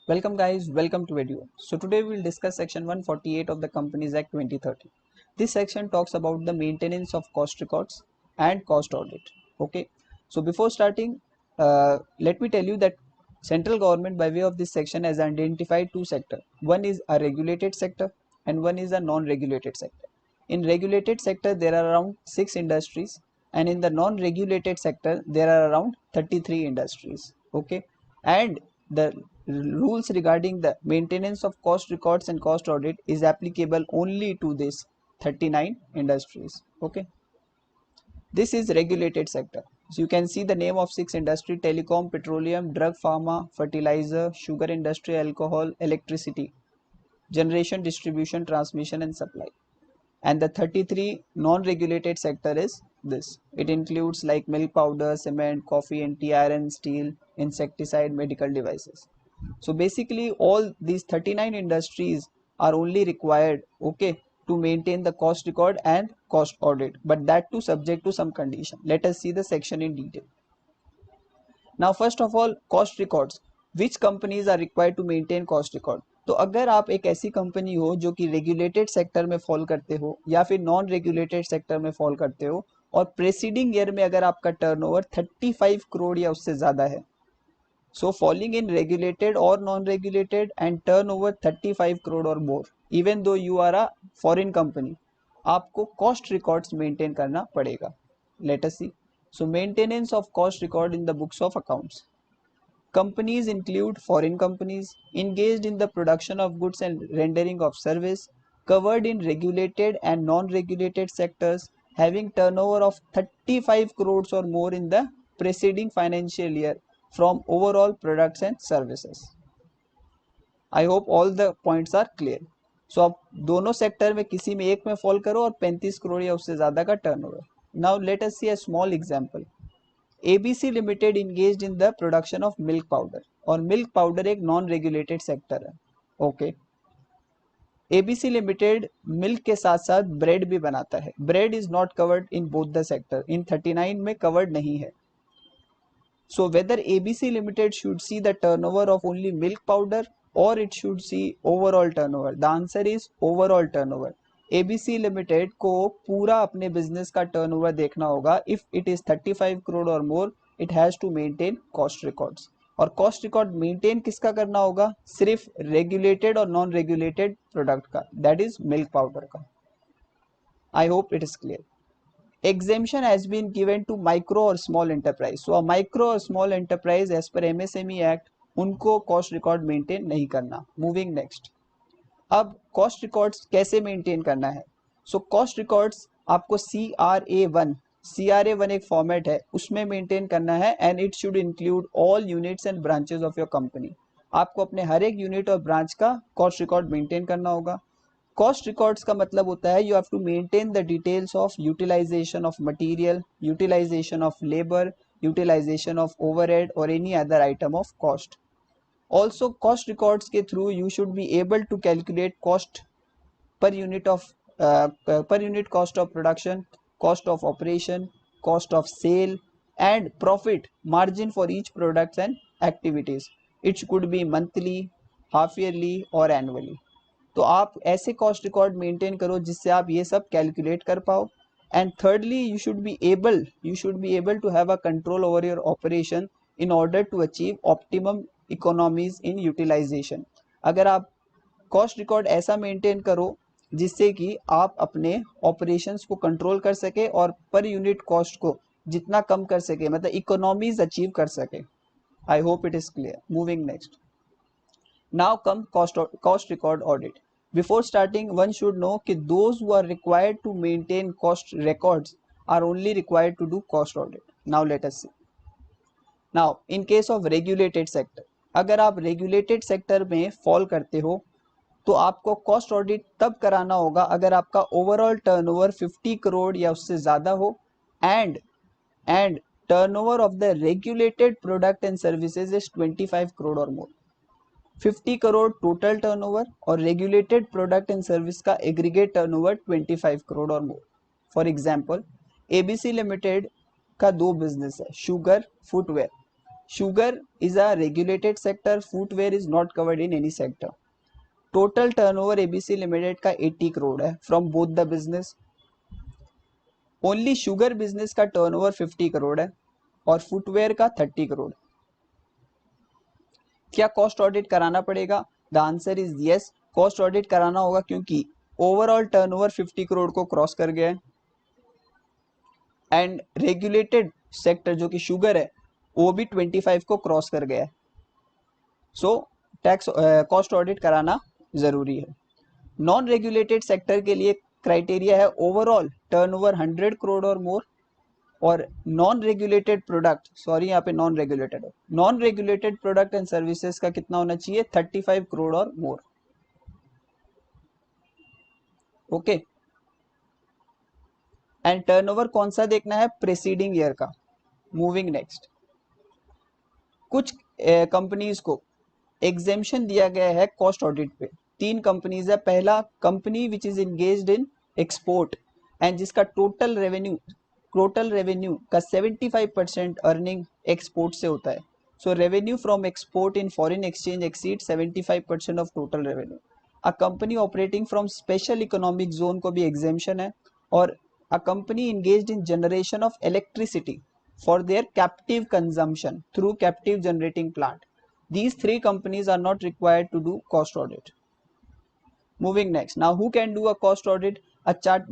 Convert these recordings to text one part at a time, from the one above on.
Welcome guys, welcome to video. So today we will discuss section 148 of the Companies Act 2013. This section talks about the maintenance of cost records and cost audit. Okay. So before starting, let me tell you that central government by way of this section has identified two sectors. One is a regulated sector and one is a non-regulated sector. In regulated sector there are around 6 industries and in the non-regulated sector there are around 33 industries. Okay. And the rules regarding the maintenance of cost records and cost audit is applicable only to this 39 industries. Okay, this is regulated sector. So you can see the name of 6 industry: telecom, petroleum, drug, pharma, fertilizer, sugar industry, alcohol, electricity, generation, distribution, transmission and supply. And the 33 non-regulated sector is this. It includes like milk powder, cement, coffee and tea, iron, steel, insecticide, medical devices. So basically all these 39 industries are only required, okay, to maintain the cost record and cost audit, but that too subject to some condition. Let us see the section in detail. Now first of all, cost records. Which companies are required to maintain cost record? तो अगर आप एक ऐसी company हो जो कि regulated sector में fall करते हो या फिर नॉन रेगुलेटेड सेक्टर में फॉल करते हो और प्रेसीडिंग ईयर में अगर आपका टर्नओवर 35 करोड़ या उससे ज़्यादा है, so falling in regulated or non-regulated and turnover 35 crore or more, even though you are a foreign company, आपको cost records maintain करना पड़ेगा. Let us see. So maintenance of cost record in the books of accounts. Companies include foreign companies engaged in the production of goods and rendering of service, covered in regulated and non-regulated sectors, having turnover of 35 crores or more in the preceding financial year from overall products and services. I hope all the points are clear. So आप दोनों sector में किसी में एक में fall करो और 35 करोड़ या उससे ज़्यादा का turnover. Now let us see a small example. ABC Limited engaged in the production of milk powder और milk powder एक नॉन रेगुलेटेड सेक्टर है. ओके, ABC Limited मिल्क के साथ साथ ब्रेड भी बनाता है. Bread is not covered in both the sector, in 39 में कवर्ड नहीं है. So whether ABC Limited should see the turnover of only milk powder or it should see overall turnover? The answer is overall turnover. ABC Limited को पूरा अपने business का turnover देखना होगा. If it is 35 crore or more, it has to maintain cost records. और cost record maintain किसका करना होगा? सिर्फ रेगुलेटेड और नॉन रेगुलेटेड प्रोडक्ट का, दैट इज मिल्क पाउडर का. I hope it is clear. Exemption has been given to micro or small enterprise. So a micro or small enterprise as per MSME Act, उनको cost record maintain नहीं करना. Moving next. अब cost records कैसे maintain करना है? So cost records आपको CRA1 एक format है, उसमें मेंटेन करना है and it should include all units and branches of your company. आपको अपने हर एक यूनिट और ब्रांच का कॉस्ट रिकॉर्ड मेंटेन करना होगा. कॉस्ट रिकॉर्ड्स का मतलब होता है you have to maintain the details of utilization of material, utilization of labour, utilization of overhead और any other item of cost. Also cost records के through you should be able to calculate cost per unit cost of production, cost of operation, cost of sale and profit margin for each products and activities. It could be monthly, half yearly or annually. तो आप ऐसे cost record maintain करो जिससे आप ये सब calculate कर पाओ. And thirdly you should be able to have a control over your operation in order to achieve optimum economies in utilisation. अगर आप कॉस्ट रिकॉर्ड ऐसा मेंटेन करो जिससे कि आप अपने ऑपरेशंस को कंट्रोल कर सके और पर यूनिट कॉस्ट को जितना कम कर सके, मतलब इकोनॉमीज अचीव कर सके. I hope it is clear. Moving next. Now come cost record audit. Before starting, one should know that those who are required to maintain cost records are only required to do cost audit. Now let us see. Now in case of regulated sector, अगर आप regulated sector में fall करते हो तो आपको cost audit तब कराना होगा अगर आपका overall turnover 50 करोड़ या उससे ज़्यादा हो and turnover of the regulated product and services is 25 crore or more. 50 crore total turnover और रेगुलेटेड प्रोडक्ट एंड सर्विस का एग्रीगेट टर्नओवर 25 करोड़ और मोर. फॉर एग्जांपल ABC लिमिटेड का दो बिजनेस है, sugar, footwear. Sugar is a regulated sector. Footwear is not covered in any sector. Total turnover ABC limited का 80 करोड़ है from both the business. Only sugar business का turnover 50 crore है और footwear का 30 करोड़. क्या कॉस्ट ऑडिट कराना पड़ेगा? The answer is yes, cost audit कराना होगा क्योंकि ओवरऑल टर्नओवर 50 करोड़ को क्रॉस कर गया है एंड रेगुलेटेड सेक्टर जो कि शुगर है वो भी 25 को क्रॉस कर गया है. सो टैक्स कॉस्ट ऑडिट कराना जरूरी है. नॉन रेगुलेटेड सेक्टर के लिए क्राइटेरिया है ओवरऑल टर्नओवर 100 करोड़ और मोर और नॉन रेगुलेटेड प्रोडक्ट, सॉरी यहाँ पे non regulated product and services का कितना होना चाहिए? 35 करोड़ और मोर. ओके. एंड टर्नओवर कौन सा देखना है? प्रेसीडिंग ईयर का. Moving next. कुछ कंपनीज को एग्जेम्पशन दिया गया है कॉस्ट ऑडिट पे. 3 कंपनीज है. पहला company which is engaged in export and जिसका टोटल रेवेन्यू का 75% अर्निंग एक्सपोर्ट से होता है. So revenue from export in foreign exchange exceed 75% of total revenue. A company operating from special economic zone को भी एग्जेम्पशन है. और a company engaged in generation of electricity for their captive consumption through captive generating plant. These 3 companies are not required to do cost audit. Moving next. Now who can do a cost audit?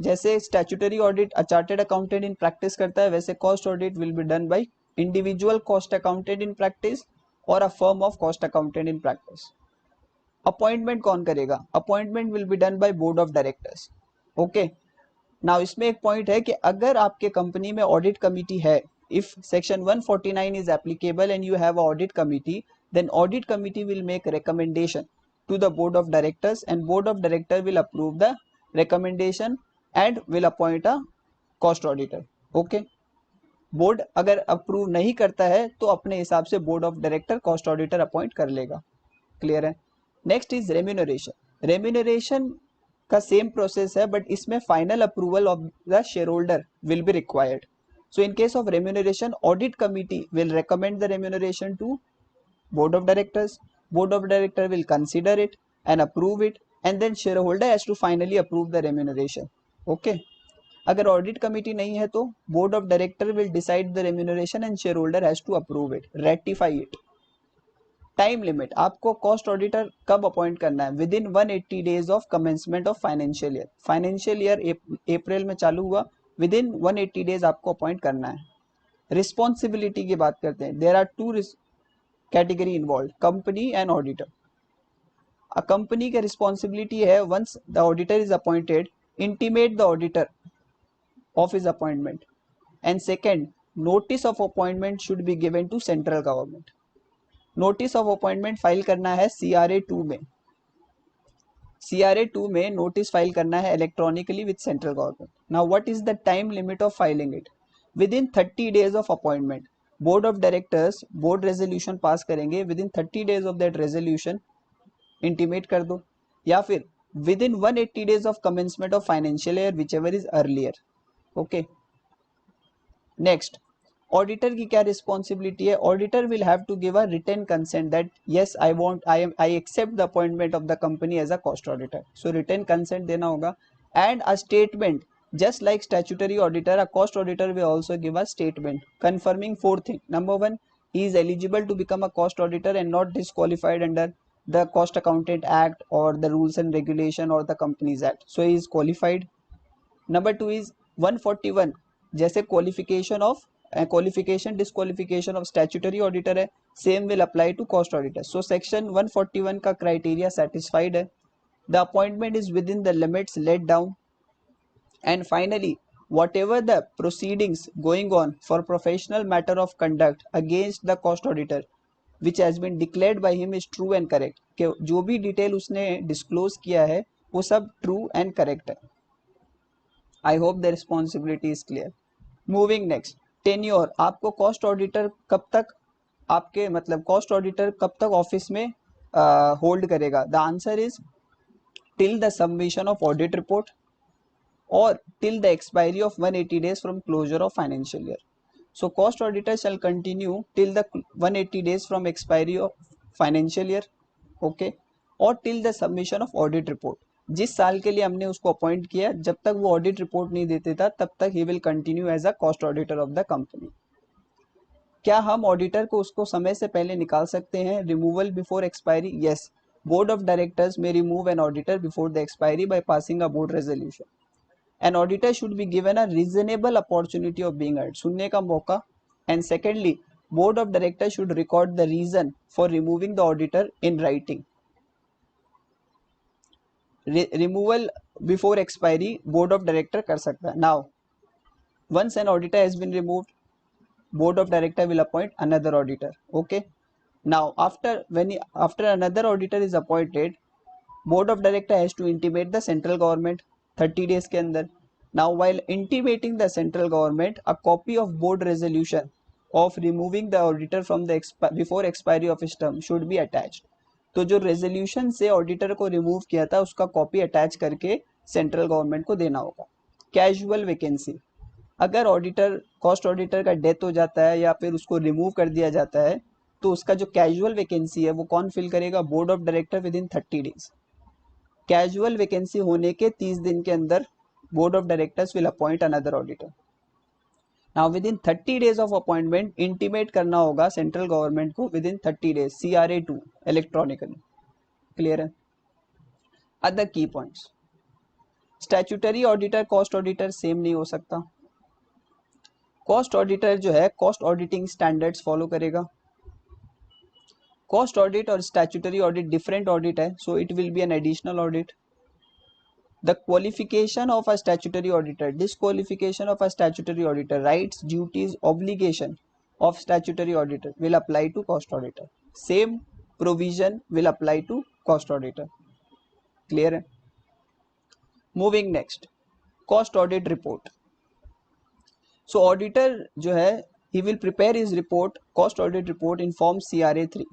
जैसे statutory audit a chartered accountant in practice करता है वैसे cost audit will be done by individual cost accountant in practice or a firm of cost accountant in practice. Appointment कौन करेगा? Appointment will be done by board of directors. Okay. Now इसमें एक point है कि अगर आपके company में audit committee है, if section 149 is applicable and you have an audit committee, then audit committee will make recommendation to the board of directors and board of director will approve the recommendation and will appoint a cost auditor. Okay. Board अगर approve नहीं करता है तो अपने हिसाब से board of director cost auditor appoint कर लेगा. क्लियर है. Next is remuneration. रेम्यूनरेशन का सेम प्रोसेस है बट इसमें final approval of the share holder will be required. So in case of remuneration, audit committee will recommend the remuneration to board of directors. Board of director will consider it and approve it, and then shareholder has to finally approve the remuneration. Okay. अगर audit committee नहीं है तो board of director will decide the remuneration and shareholder has to approve it, ratify it. Time limit. आपको cost auditor कब appoint करना है? Within 180 days of commencement of financial year. Financial year April में चालू हुआ, within 180 days आपको appoint करना है. रिस्पॉन्सिबिलिटी की बात करते हैं. There are 2 category involve, company and auditor. A company का रिस्पॉन्सिबिलिटी है once the auditor is appointed, intimate the auditor of his appointment. And second, notice of appointment should be given to central government. Notice of appointment file करना है CRA 2 में. CRA 2 में notice file करना है electronically with central government. Now what is the time limit of filing it? Within 30 days of appointment. Board of directors board resolution pass करेंगे, within 30 days of that resolution intimate कर दो, या फिर within 180 days of commencement of financial year, whichever is earlier. Okay. Next, auditor की क्या responsibility है? Auditor will have to give a written consent that yes I accept the appointment of the company as a cost auditor. So written consent देना होगा and a statement. Just like statutory auditor, a cost auditor will also give a statement confirming 4 things. Number 1, he is eligible to become a cost auditor and not disqualified under the Cost Accountant Act or the rules and regulation or the Companies Act. So he is qualified. Number 2 is 141, जैसे qualification disqualification of statutory auditor है, same will apply to cost auditor. So section 141 का criteria satisfied है. The appointment is within the limits let down. And finally, whatever the proceedings going on for professional matter of conduct against the cost auditor which has been declared by him is true and correct. कि जो भी detail उसने disclose किया है वो सब true and correct है. I hope the responsibility is clear. Moving next, tenure. आपको कॉस्ट ऑडिटर कब तक कॉस्ट ऑडिटर कब तक ऑफिस में होल्ड करेगा? The answer is till the submission of audit report or till the expiry of 180 days from closure of financial year. So cost auditor shall continue till the 180 days from expiry of financial year, okay, और till the submission of audit report. जिस साल के लिए हमने उसको appoint किया, जब तक वो ऑडिट रिपोर्ट नहीं देते था तब तक he will continue as a cost auditor of the company. क्या हम ऑडिटर को उसको समय से पहले निकाल सकते हैं? Removal before expiry, yes. Board of directors में remove an auditor before the expiry by passing a board resolution. An auditor should be given a reasonable opportunity of being heard, सुनने का मौका. And secondly, board of directors should record the reason for removing the auditor in writing. Removal before expiry board of director कर सकता है. Now, once an auditor has been removed, board of director will appoint another auditor. Okay. Now, after another auditor is appointed, board of director has to intimate the central government 30 days के अंदर. Now, while intimating the central government, a copy of board resolution of removing the auditor from the before expiry of his term should be attached. तो जो resolution से auditor को remove किया था उसका copy attach करके सेंट्रल गवर्नमेंट को देना होगा. कैजुअल वैकेंसी, अगर ऑडिटर कॉस्ट ऑडिटर का डेथ हो जाता है या फिर उसको रिमूव कर दिया जाता है तो उसका जो कैजुअल वैकेंसी है वो कौन फिल करेगा? Board of director within 30 days. Casual vacancy होने के 30 दिन के अंदर board of directors will appoint another auditor. Now within 30 days of appointment intimate करना होगा सेंट्रल गवर्नमेंट को within 30 days CRA2 electronically. Clear है? Other key points, statutory auditor cost auditor same नहीं हो सकता. कॉस्ट ऑडिटर जो है cost auditing standards follow करेगा. कॉस्ट ऑडिट और स्टैट्यूटरी ऑडिट डिफरेंट ऑडिट है, so it will be an additional audit. The qualification of a statutory auditor, disqualification of a statutory auditor, rights, duties, obligation of statutory auditor will apply to cost auditor. Same provision will apply to cost auditor. Clear है? Moving next, cost audit report. So auditor जो है he will prepare his report, cost audit report in form CRA3.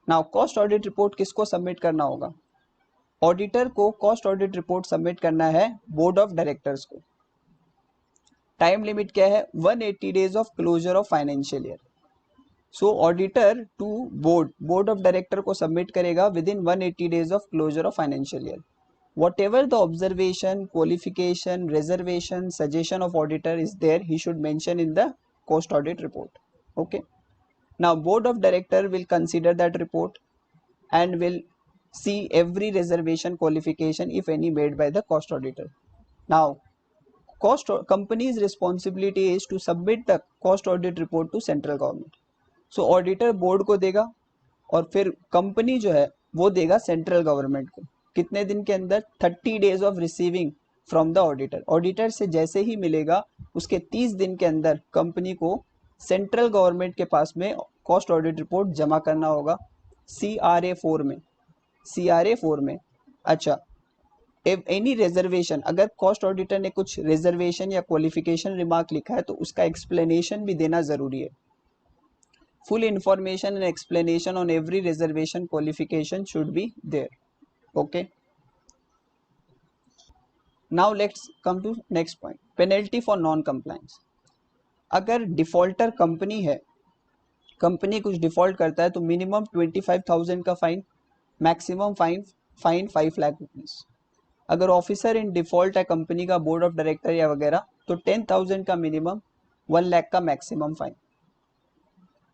Now cost audit report किसको submit करना होगा? Auditor को cost audit report submit करना है board of directors को. Time limit क्या है? 180 days of closure of financial year. So auditor to board of director को सबमिट करेगा within 180 days of closure of financial year. Whatever the observation, qualification, reservation, suggestion of auditor is there, he should mention in the cost audit report. Okay. Now board of director will consider that report and will see every reservation, qualification if any made by the cost auditor. Now company's responsibility is to submit the cost audit report to central government. So auditor board को देगा और फिर company जो है वो देगा central government को. कितने दिन के अंदर? 30 days of receiving from the auditor. Auditor से जैसे ही मिलेगा उसके 30 दिन के अंदर कंपनी को सेंट्रल गवर्नमेंट के पास में कॉस्ट ऑडिट रिपोर्ट जमा करना होगा CRA4 में. CRA4 में. अच्छा, एनी रिजर्वेशन, अगर कॉस्ट ऑडिटर ने कुछ रिजर्वेशन या क्वालिफिकेशन रिमार्क लिखा है तो उसका एक्सप्लेनेशन भी देना जरूरी है. Full information and explanation on every reservation, qualification should be there. Okay. Now let's come to next point, penalty for non compliance. अगर डिफॉल्टर कंपनी है, कंपनी कुछ डिफॉल्ट करता है तो मिनिमम 25,000 का fine, maximum fine 5 lakh rupees. अगर officer in default है company का, बोर्ड ऑफ डायरेक्टर या वगैरह, तो 10,000 का मिनिमम, 1 लाख का मैक्सिमम फाइन.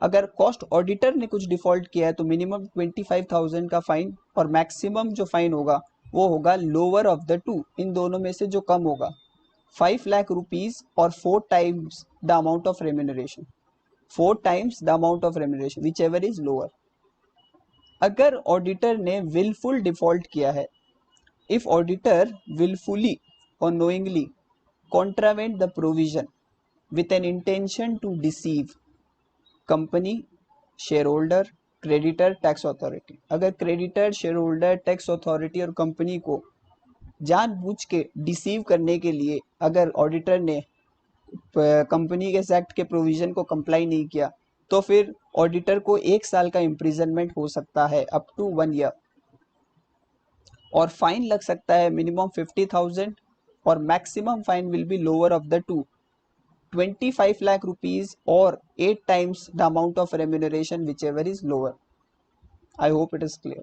अगर कॉस्ट ऑडिटर ने कुछ डिफॉल्ट किया है तो मिनिमम 25,000 का फाइन और मैक्सिमम जो फाइन होगा वो होगा लोअर ऑफ द टू, इन दोनों में से जो कम होगा, 5 लाख रुपीज और 4 times the amount of remuneration. 4 times the amount of remuneration, which ever is lower. अगर ऑडिटर ने विलफुल डिफॉल्ट किया है, if auditor willfully or knowingly contravene the provision with an intention to deceive company, shareholder, creditor, tax authority. अगर creditor, share tax authority और company को जानबूझ के deceive करने के लिए अगर ऑडिटर ने कंपनी के एक्ट के प्रोविजन को कंप्लाई नहीं किया तो फिर ऑडिटर को 1 साल का इम्प्रिजनमेंट हो सकता है, अप टू 1 year, और फाइन लग सकता है मिनिमम 50,000 और maximum fine will be lower of the two, 25 lakh rupees or 8 times the amount of remuneration, whichever is lower. I hope it is clear.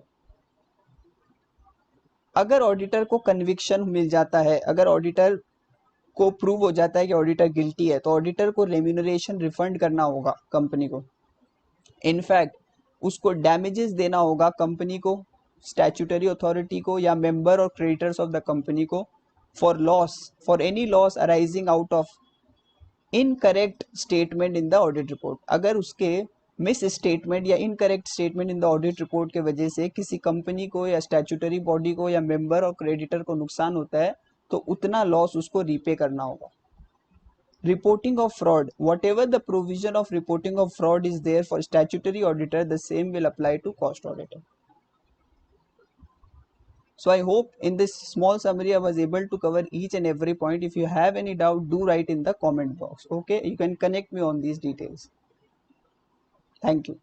अगर ऑडिटर को कन्विक्शन मिल जाता है, अगर ऑडिटर को प्रूव हो जाता है कि ऑडिटर गिल्टी है, तो ऑडिटर को रेम्यूनरेशन रिफंड करना होगा कंपनी को. इनफैक्ट उसको डैमेजेस देना होगा कंपनी को, स्टैट्यूटरी अथॉरिटी को या मेंबर और क्रेडिटर्स ऑफ द कंपनी को for any loss arising out of incorrect statement in the audit report. अगर उसके मिस स्टेटमेंट या incorrect statement in the audit report के वजह से किसी कंपनी को या स्टैट्यूटरी बॉडी को या मेंबर और क्रेडिटर को नुकसान होता है, तो उतना लॉस उसको रीपे करना होगा. Reporting of fraud. Whatever the provision of reporting of fraud is there for statutory auditor, the same will apply to cost auditor. So I hope in this small summary I was able to cover each and every point. If you have any doubt, do write in the comment box. Okay, you can connect me on these details. Thank you.